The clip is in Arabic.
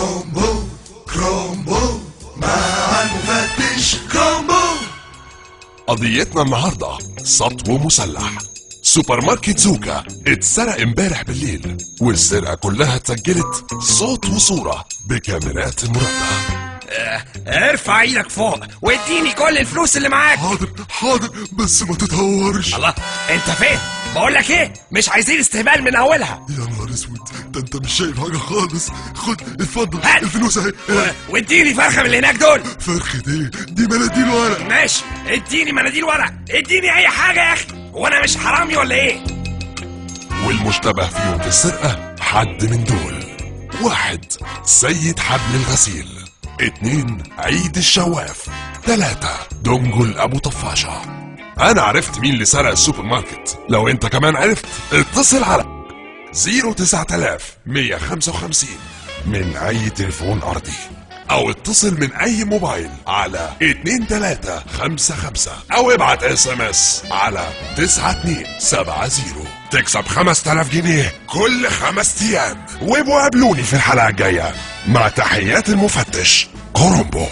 كرومبو كرومبو مع المفتش كرومبو. قضيتنا النهاردة سطو مسلح. سوبر ماركت زوكا اتسرق امبارح بالليل، والسرقة كلها اتسجلت صوت وصورة بكاميرات المراقبة. ارفع ايدك فوق واديني كل الفلوس اللي معاك. حاضر بس ما تتهورش. الله، انت فين؟ بقول لك ايه، مش عايزين استهبال من اولها. يا نهار اسود، ده انت مش شايف حاجه خالص. خد اتفضل هات. الفلوس اهي. واديني فرخه من اللي هناك دول. فرخة ايه؟ دي مناديل ورق. ماشي، اديني مناديل ورق، اديني اي حاجه يا اخي، وانا مش حرامي ولا ايه؟ والمشتبه فيهم في السرقة حد من دول: 1 سيد حبل الغسيل، 2 عيد الشواف، 3 دنجل ابو طفاشة. انا عرفت مين اللي سرق السوبر ماركت. لو انت كمان عرفت اتصل على 09155 من اي تليفون ارضي، او اتصل من اي موبايل على 2355، او ابعت SMS على 9270. تكسب 5000 جنيه كل 5 ايام. وابقوا قابلوني في الحلقة الجاية. مع تحيات المفتش كرومبو.